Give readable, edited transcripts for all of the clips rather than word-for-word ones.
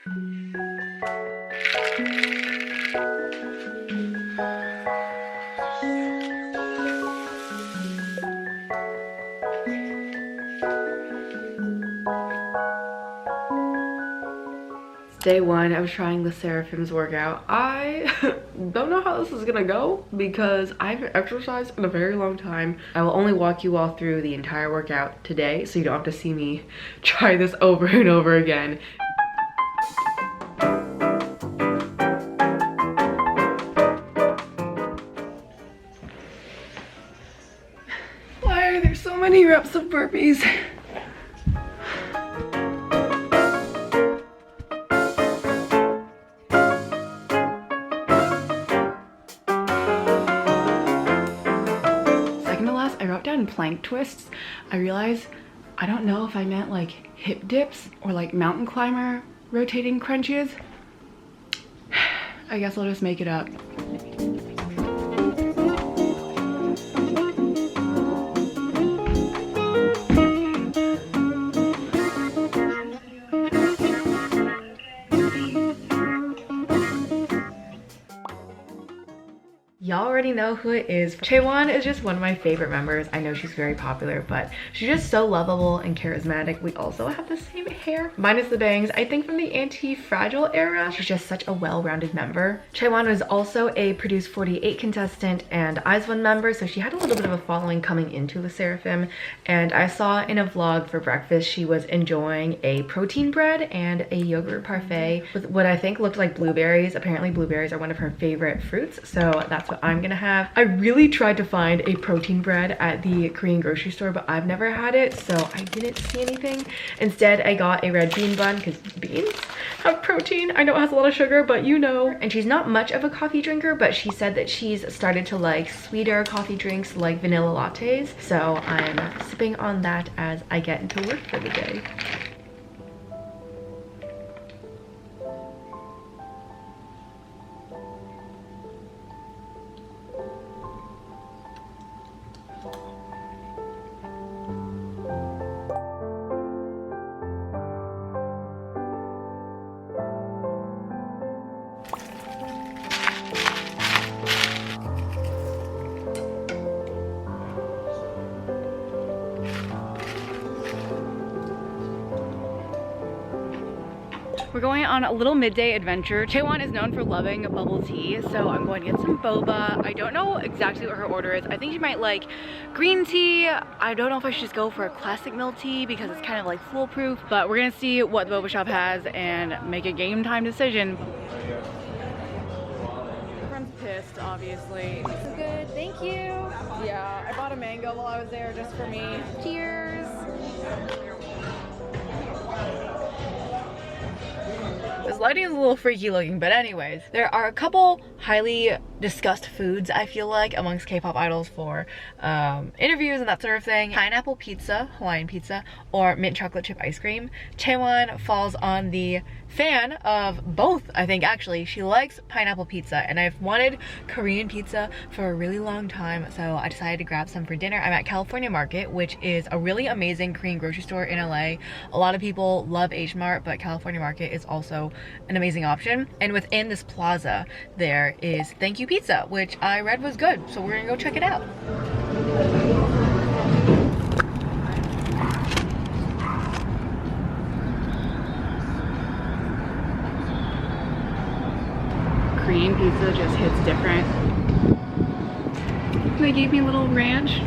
Day one of trying the SSERAFIM's workout. I don't know how this is gonna go because I haven't exercised in a very long time. I will only walk you all through the entire workout today so you don't have to see me try this over and over again. Why are there so many reps of burpees? Plank twists. I realized I don't know if I meant like hip dips or like mountain climber rotating crunches. I guess I'll just make it up. Y'all already know who it is. Chaewon is just one of my favorite members. I know she's very popular, but she's just so lovable and charismatic. We also have the same hair, minus the bangs. I think from the Anti-Fragile era. She's just such a well-rounded member. Chaewon was also a Produce 48 contestant and IZ*ONE member, so she had a little bit of a following coming into the SSERAFIM. And I saw in a vlog for breakfast, she was enjoying a protein bread and a yogurt parfait with what I think looked like blueberries. Apparently blueberries are one of her favorite fruits, so that's what I'm gonna have. I really tried to find a protein bread at the Korean grocery store, but I've never had it, so I didn't see anything. Instead, I got a red bean bun because beans have protein. I know it has a lot of sugar, but you know. And she's not much of a coffee drinker, but she said that she's started to like sweeter coffee drinks like vanilla lattes. So I'm sipping on that as I get into work for the day. We're going on a little midday adventure. Chaewon is known for loving bubble tea, so I'm going to get some boba. I don't know exactly what her order is. I think she might like green tea. I don't know if I should just go for a classic milk tea because it's kind of like foolproof, but we're gonna see what the boba shop has and make a game time decision. Everyone's pissed, obviously. This is good, thank you. Yeah, I bought a mango while I was there just for me. Cheers. This lighting is a little freaky looking, but anyways, there are a couple highly discussed foods, I feel like, amongst K-pop idols for interviews and that sort of thing. Pineapple pizza, Hawaiian pizza, or mint chocolate chip ice cream. Chaewon falls on the fan of both, I think, actually. She likes pineapple pizza, and I've wanted Korean pizza for a really long time, so I decided to grab some for dinner. I'm at California Market, which is a really amazing Korean grocery store in LA. A lot of people love H Mart, but California Market is also an amazing option. And within this plaza, there is Thank You Pizza, which I read was good, so we're gonna go check it out. Korean pizza just hits different. They gave me a little ranch.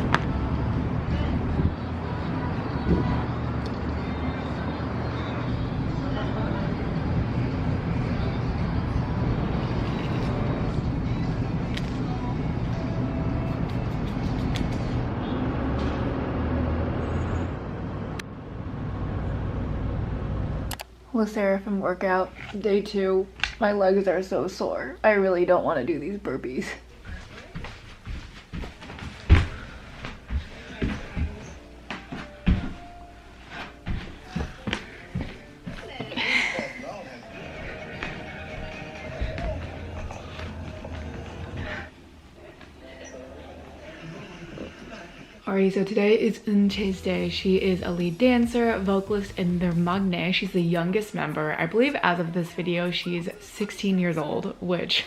SSERAFIM workout, day 2. My legs are so sore. I really don't want to do these burpees. Alrighty, so today is Eunchae's day. She is a lead dancer, vocalist in their maknae. She's the youngest member. I believe as of this video, she's 16 years old, which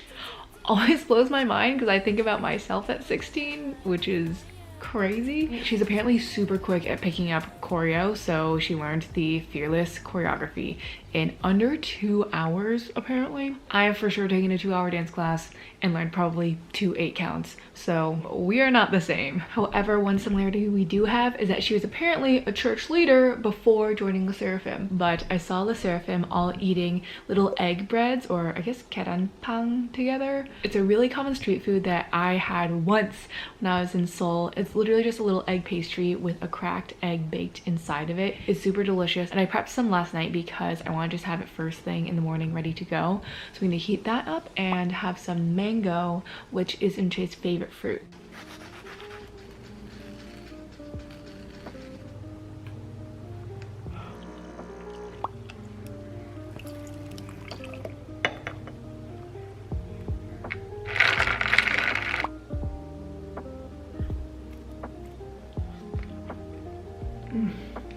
always blows my mind because I think about myself at 16, which is crazy. She's apparently super quick at picking up choreo, so she learned the Fearless choreography in under 2 hours apparently. I have for sure taken a 2-hour dance class and learned probably 2 8 counts, so we are not the same. However, one similarity we do have is that she was apparently a church leader before joining SSERAFIM, but I saw SSERAFIM all eating little egg breads, or I guess keranpang, together. It's a really common street food that I had once when I was in Seoul. It's literally just a little egg pastry with a cracked egg baked inside of it. It's super delicious, and I prepped some last night because I want to just have it first thing in the morning ready to go. So I'm going to heat that up and have some mango, which is Eunchae's favorite fruit.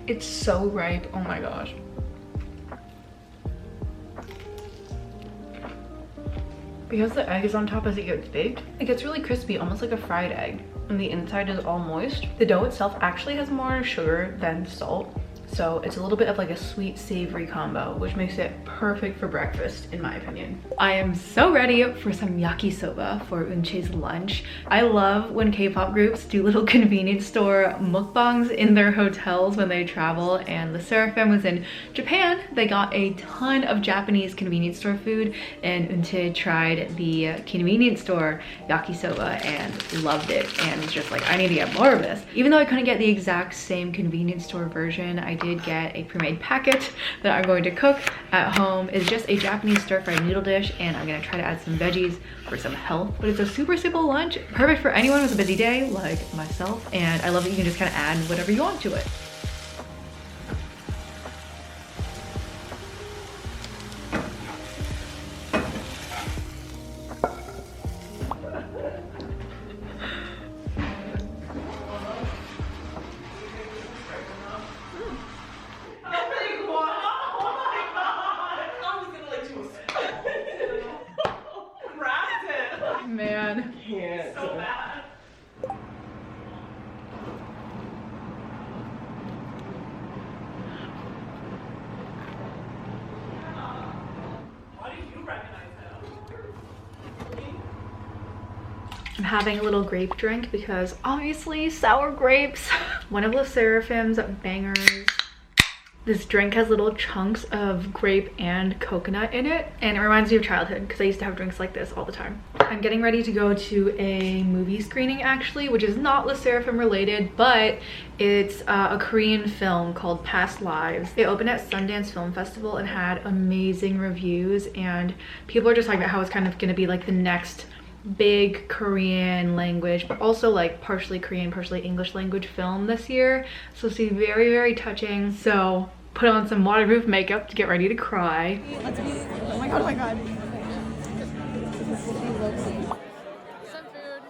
It's so ripe, oh my gosh. Because the egg is on top as it gets baked, it gets really crispy, almost like a fried egg. And the inside is all moist. The dough itself actually has more sugar than salt, so it's a little bit of like a sweet savory combo, which makes it perfect for breakfast in my opinion. I am so ready for some yakisoba for Eunchae's lunch. I love when K-pop groups do little convenience store mukbangs in their hotels when they travel, and SSERAFIM was in Japan. They got a ton of Japanese convenience store food, and Eunchae tried the convenience store yakisoba and loved it, and was just like, I need to get more of this. Even though I couldn't get the exact same convenience store version, I did get a pre-made packet that I'm going to cook at home. It's just a Japanese stir-fried noodle dish, and I'm gonna try to add some veggies for some health. But it's a super simple lunch, perfect for anyone with a busy day like myself, and I love that you can just kind of add whatever you want to it. Man, Can't. so bad. Why did you recognize him? I'm having a little grape drink because obviously sour grapes. One of SSERAFIM's bangers. This drink has little chunks of grape and coconut in it, and it reminds me of childhood because I used to have drinks like this all the time. I'm getting ready to go to a movie screening actually, which is not SSERAFIM related, but it's a Korean film called Past Lives. It opened at Sundance Film Festival and had amazing reviews, and people are just talking about how it's kind of going to be like the next big Korean language, but also like partially Korean, partially English language film this year. So it's very, very touching. So put on some waterproof makeup to get ready to cry. Oh my god, oh my god. Some food.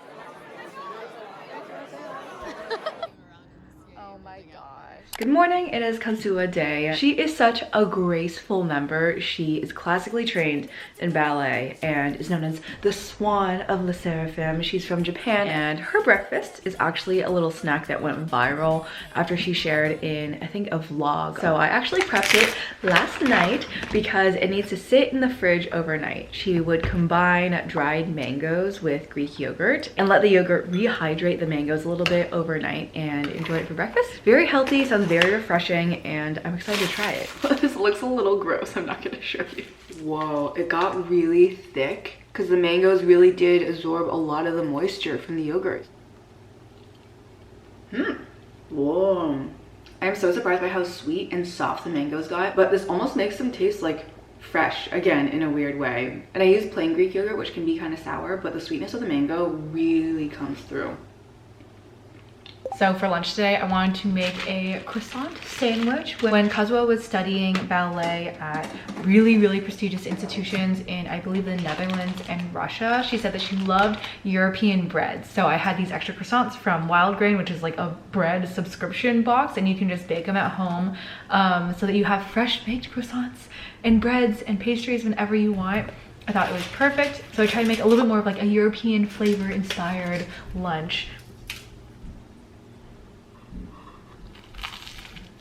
Oh my gosh. Good morning, it is Kazuha day. She is such a graceful member. She is classically trained in ballet and is known as the swan of SSERAFIM. She's from Japan, and her breakfast is actually a little snack that went viral after she shared in, I think, a vlog. So I actually prepped it last night because it needs to sit in the fridge overnight. She would combine dried mangoes with Greek yogurt and let the yogurt rehydrate the mangoes a little bit overnight and enjoy it for breakfast. Very healthy, sounds very refreshing, and I'm excited to try it. This looks a little gross, I'm not gonna show you. Whoa, it got really thick because the mangoes really did absorb a lot of the moisture from the yogurt. Whoa. I'm so surprised by how sweet and soft the mangoes got, but this almost makes them taste like fresh again in a weird way. And I use plain Greek yogurt, which can be kind of sour, but the sweetness of the mango really comes through. So for lunch today, I wanted to make a croissant sandwich. When Kazuha was studying ballet at really, really prestigious institutions in, I believe, the Netherlands and Russia, she said that she loved European breads. So I had these extra croissants from Wildgrain, which is like a bread subscription box, and you can just bake them at home so that you have fresh baked croissants and breads and pastries whenever you want. I thought it was perfect. So I tried to make a little bit more of like a European flavor inspired lunch.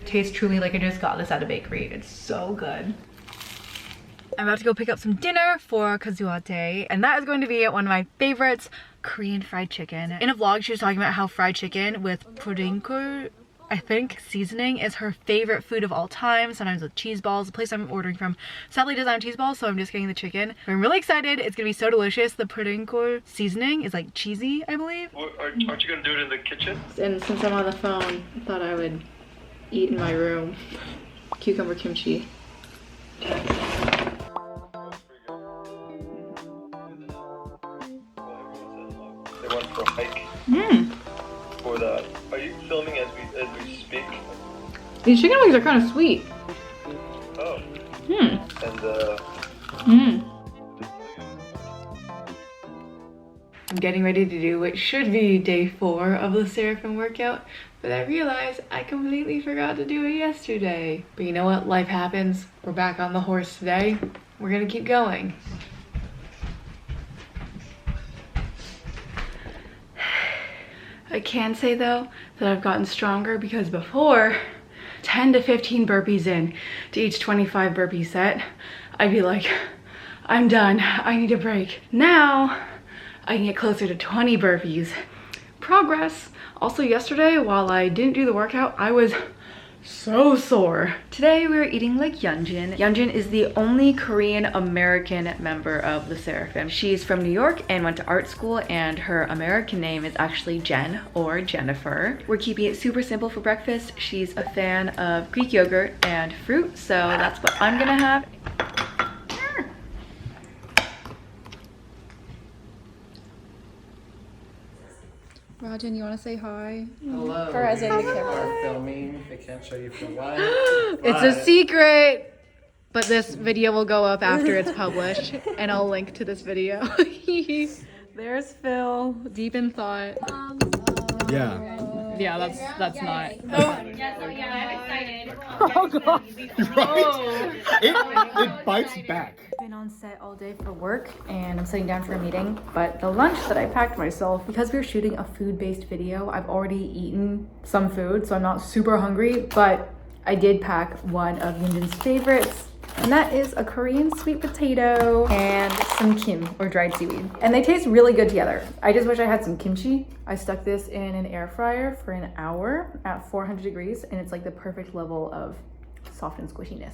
Tastes truly like I just got this at a bakery. It's so good. I'm about to go pick up some dinner for Kazuha Day, and that is going to be one of my favorites, Korean fried chicken. In a vlog, she was talking about how fried chicken with foreVERRR, I think, seasoning is her favorite food of all time, sometimes with cheese balls. The place I'm ordering from sadly doesn't have cheese balls, so I'm just getting the chicken. I'm really excited. It's gonna be so delicious. The foreVERRR seasoning is like cheesy, I believe. Aren't you gonna do it in the kitchen? And since I'm on the phone, I thought I would eat in my room. Cucumber kimchi. They went for a hike. For that. Are you filming as we speak? These chicken wings are kind of sweet. Oh. And I'm getting ready to do what should be day 4 of the SSERAFIM workout, but I realized I completely forgot to do it yesterday. But you know what? Life happens. We're back on the horse today. We're gonna keep going. I can say though that I've gotten stronger, because before, 10 to 15 burpees in to each 25 burpee set, I'd be like, I'm done, I need a break. Now, I can get closer to 20 burpees. Progress. Also yesterday, while I didn't do the workout, I was so sore. Today we're eating like Yunjin. Yunjin is the only Korean American member of the SSERAFIM. She's from New York and went to art school, and her American name is actually Jen or Jennifer. We're keeping it super simple for breakfast. She's a fan of Greek yogurt and fruit, so that's what I'm gonna have. Rajan, you want to say hi? Hello. Or as in the We camera. are filming. I can't show you for a while. It's a secret, but this video will go up after it's published, and I'll link to this video. There's Phil, deep in thought. Yeah. Yeah, that's not. I'm excited. Oh god. It bites back. Been on set all day for work, and I'm sitting down for a meeting, but the lunch that I packed myself, because we're shooting a food-based video, I've already eaten some food, so I'm not super hungry, but I did pack one of Yunjin's favorites, and that is a Korean sweet potato and some kim, or dried seaweed. And they taste really good together. I just wish I had some kimchi. I stuck this in an air fryer for an hour at 400 degrees, and it's like the perfect level of soft and squishiness.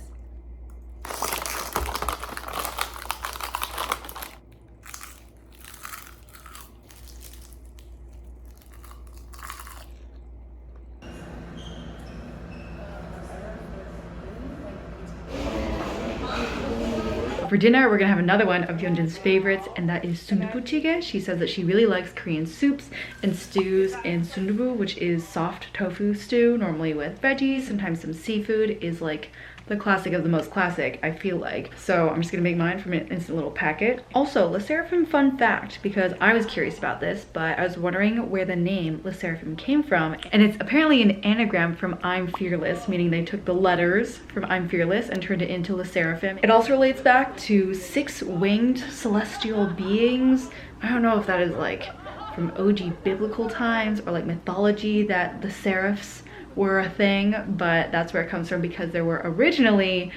For dinner, we're gonna have another one of Yunjin's favorites, and that is sundubu jjigae. She says that she really likes Korean soups and stews, and sundubu, which is soft tofu stew, normally with veggies, sometimes some seafood, is like the classic of the most classic, I feel like. So I'm just gonna make mine from an instant little packet. Also, SSERAFIM fun fact, because I was curious about this, but I was wondering where the name SSERAFIM came from, and it's apparently an anagram from I'm Fearless, meaning they took the letters from I'm Fearless and turned it into SSERAFIM. It also relates back to 6 winged celestial beings. I don't know if that is like from OG biblical times or like mythology, that the seraphs were a thing, but that's where it comes from, because there were originally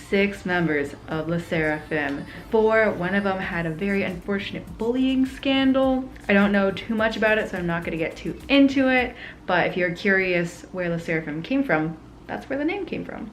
6 members of SSERAFIM. 4, one of them had a very unfortunate bullying scandal. I don't know too much about it, so I'm not gonna get too into it, but if you're curious where SSERAFIM came from, that's where the name came from.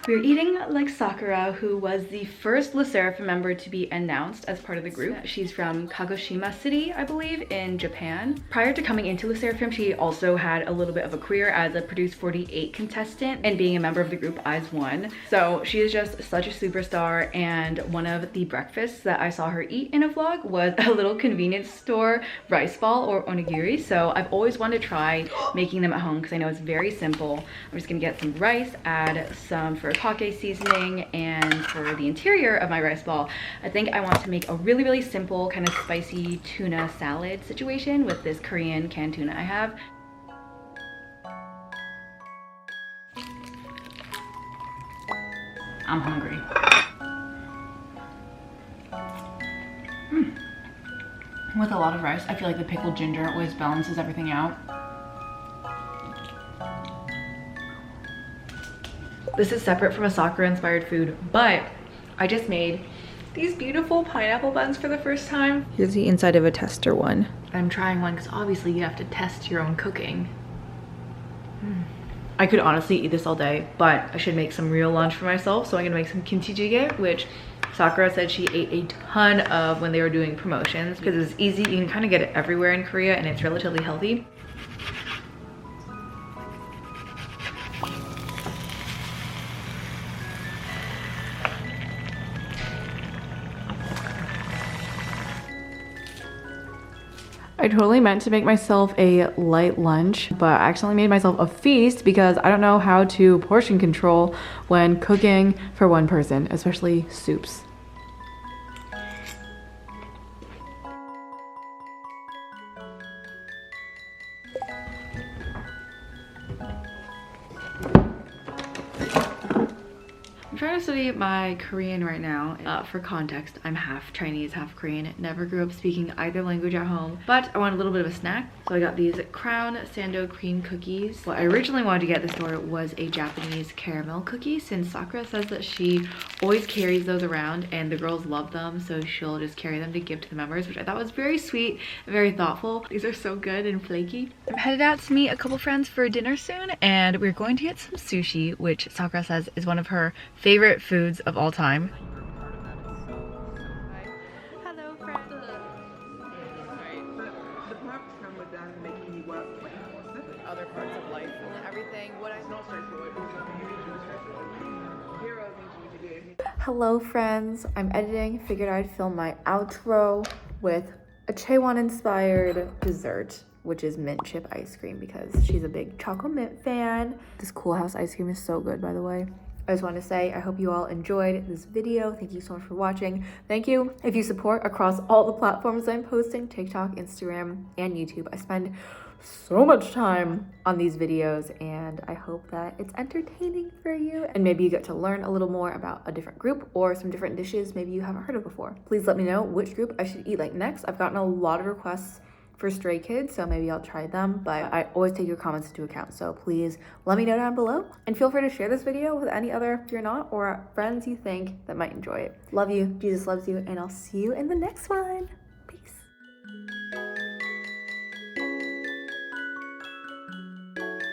We're eating like Sakura, who was the first SSERAFIM member to be announced as part of the group. She's from Kagoshima City, I believe, in Japan. Prior to coming into SSERAFIM, she also had a little bit of a career as a Produce 48 contestant and being a member of the group IZ*ONE. So she is just such a superstar, and one of the breakfasts that I saw her eat in a vlog was a little convenience store rice ball or onigiri. So I've always wanted to try making them at home because I know it's very simple. I'm just gonna get some rice, add some foreVERRR seasoning, and for the interior of my rice ball, I think I want to make a really simple kind of spicy tuna salad situation with this Korean canned tuna I have. I'm hungry. With a lot of rice, I feel like the pickled ginger always balances everything out. This is separate from a Sakura inspired food, but I just made these beautiful pineapple buns for the first time. Here's the inside of a tester one. I'm trying one because obviously you have to test your own cooking. I could honestly eat this all day, but I should make some real lunch for myself. So I'm gonna make some kimchi jjigae, which Sakura said she ate a ton of when they were doing promotions because it's easy. You can kind of get it everywhere in Korea and it's relatively healthy. I totally meant to make myself a light lunch, but I accidentally made myself a feast because I don't know how to portion control when cooking for one person, especially soups. I'm trying to study my Korean right now. For context, I'm half Chinese, half Korean. Never grew up speaking either language at home, but I want a little bit of a snack. So I got these Crown Sando cream cookies. What I originally wanted to get at the store was a Japanese caramel cookie, since Sakura says that she always carries those around and the girls love them, so she'll just carry them to give to the members, which I thought was very sweet and very thoughtful. These are so good and flaky. I'm headed out to meet a couple friends for dinner soon, and we're going to get some sushi, which Sakura says is one of her favorite foods of all time. Hello, friends. The perks come with them making you work 24/7. Other parts of life and everything. It's not straightforward. Here are things you need to do. Hello, friends. I'm editing. Figured I'd film my outro with a Chaewon inspired dessert, which is mint chip ice cream because she's a big chocolate mint fan. This Cool House ice cream is so good, by the way. I just want to say I hope you all enjoyed this video. Thank you so much for watching. Thank you if you support across all the platforms I'm posting, TikTok, Instagram, and YouTube. I spend so much time on these videos and I hope that it's entertaining for you and maybe you get to learn a little more about a different group or some different dishes maybe you haven't heard of before. Please let me know which group I should eat like next. I've gotten a lot of requests for Stray Kids, so maybe I'll try them, but I always take your comments into account, so please let me know down below and feel free to share this video with any other You're Not or friends you think that might enjoy it. Love you, Jesus loves you, and I'll see you in the next one.